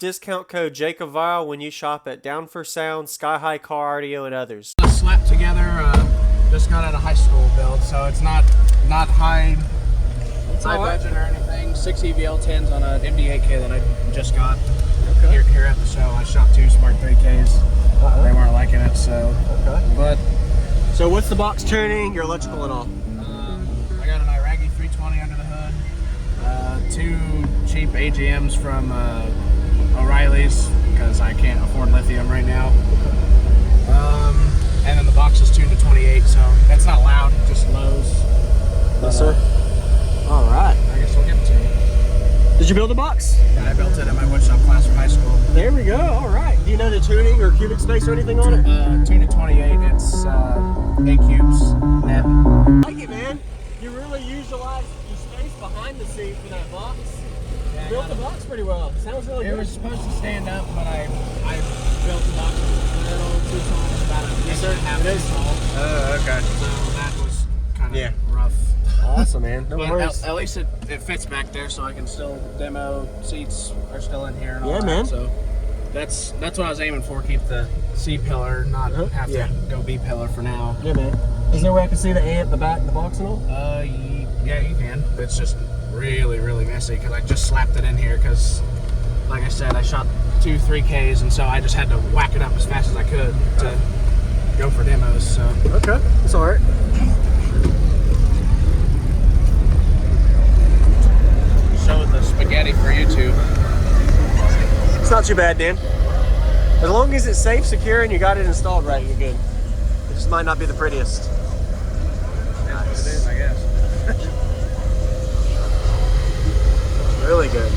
discount code JACOBVILE when you shop at Down for Sound, Sky High Car Audio, and others. Slapped together, just got out of high school build, so it's not high budget or anything. 6 EVL 10s on an MD8K that I just got here at the show. I shot 2 Smart 3Ks. They weren't liking it, so. But So what's the box tuning, your electrical and all? I got an Iraqi 320 under the hood, 2 cheap AGMs from O'Reilly's because I can't afford lithium right now. And then the box is tuned to 28, so that's not loud, just lows. Yes, sir. All right. I guess we'll give it to you. Did you build the box? Yeah, I built it in my woodshop class from high school. There we go. All right. Do you know the tuning or cubic space or anything on it? Tuned to 28, it's 8 cubes net. I like it, man. You really utilized your space behind the seat for that box. Yeah, Built the box pretty well. Sounds really good. It was supposed to stand up, but I built the box a little too tall, about an inch and a half too tall. Oh, okay. So that was kind of rough. Awesome, man. No But worries. at least it fits back there, so I can still demo. Seats are still in here and all that. Man. So that's what I was aiming for. Keep the C pillar, not have to go B pillar for now. Yeah, man. Is there a way I can see the amp, the back, the box and all? Yeah, you can. It's just really, really messy because I just slapped it in here because, like I said, I shot 2 3Ks, and so I just had to whack it up as fast as I could to go for demos. So Okay, that's all right. show the spaghetti for YouTube. It's not too bad, Dan. As long as it's safe, secure, and you got it installed right, you're good. It just might not be the prettiest. That's what it is, I guess. Really good.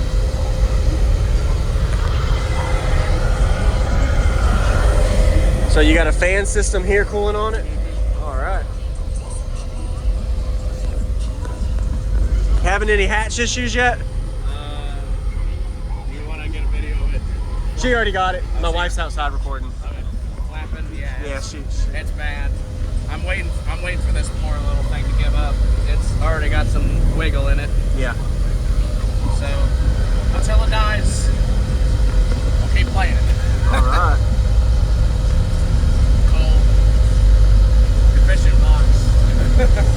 So you got a fan system here cooling on it? All right. Having any hatch issues yet? You want to get a video of it? She already got it. My wife's outside recording. Clapping? Yeah, It's bad. I'm waiting for this poor little thing to give up. It's already got some wiggle in it. Yeah. So until it dies, we'll keep playing it. All right. Cool. Efficient box.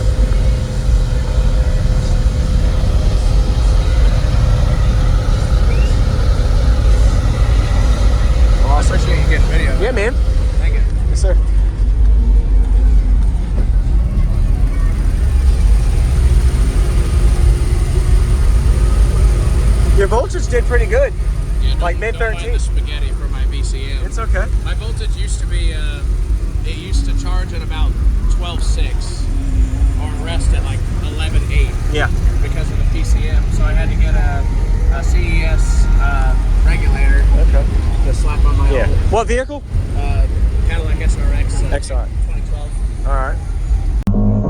I appreciate you getting video. Yeah, man. Thank you. Yes, sir. Your voltage did pretty good. Yeah, Like mid don't mind 13. the spaghetti for my VCM. It's okay. My voltage used to be, it used to charge at about 12.6 or rest at like 11.8 Yeah. because of the PCM. So I had to get a CES regulator to slap on my old What vehicle? Cadillac SRX XR. 2012. All right.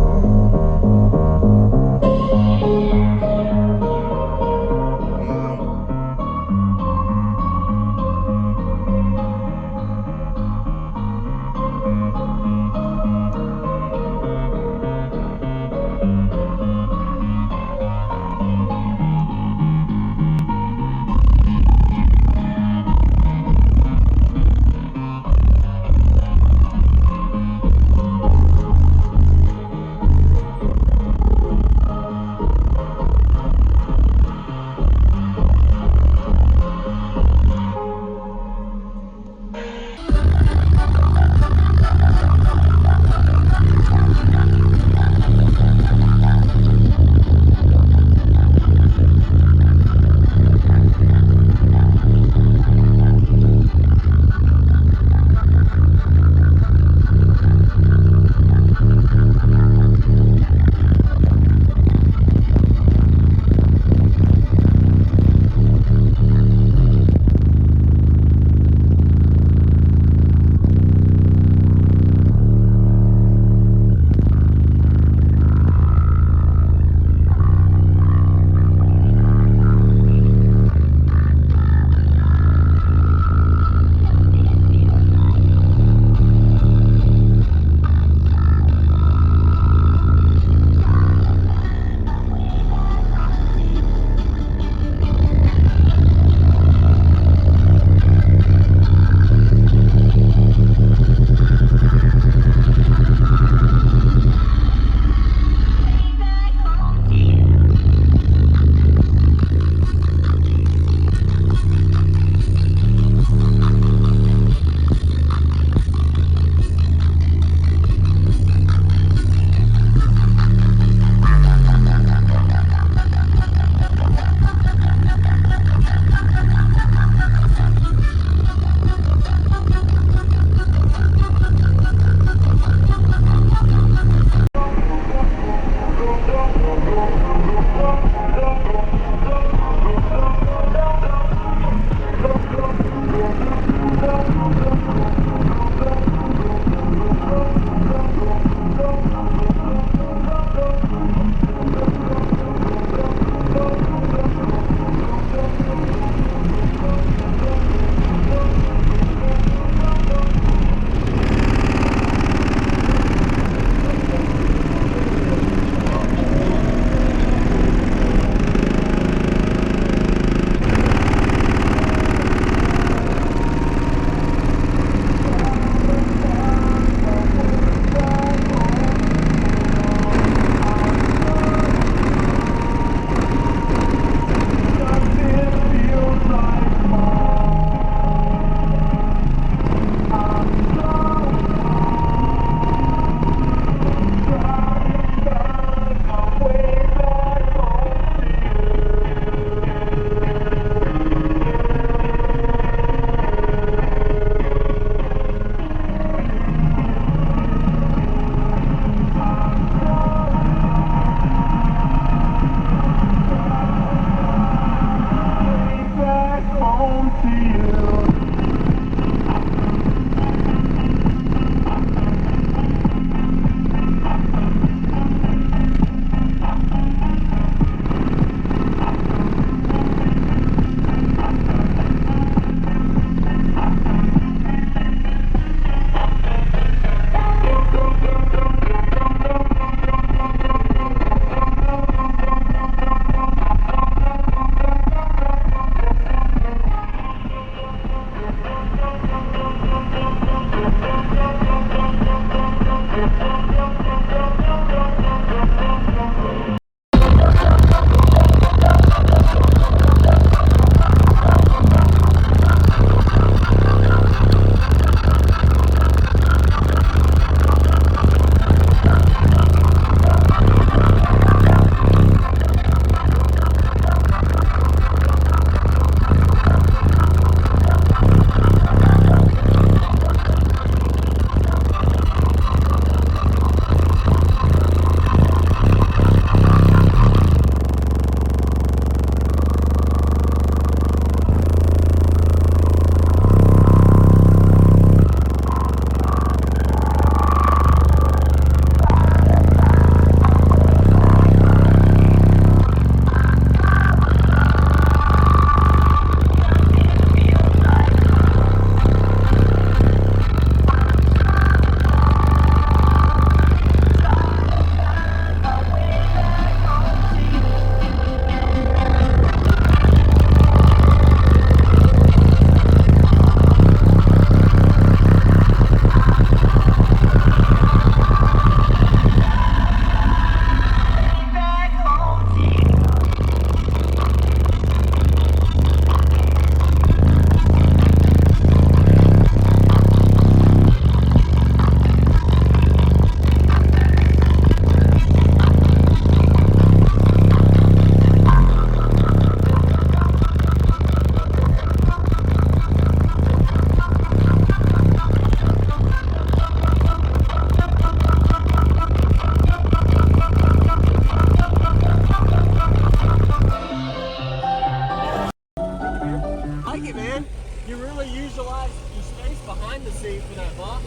behind the seat for that box.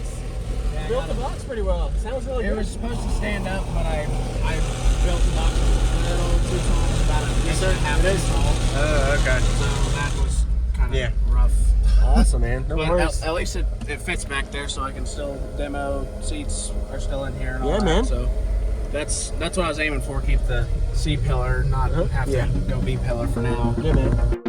Yeah, Built the box pretty well. Sounds really good. It was supposed to stand up, but I built the box a little too tall, about an inch and a half too tall. Oh, okay. So that was kind of rough. Awesome, man. No But worries. at least it fits back there, so I can still demo. Seats are still in here and all Yeah, that. man. So that's what I was aiming for. Keep the C pillar, not have to go B pillar for now. Yeah, man.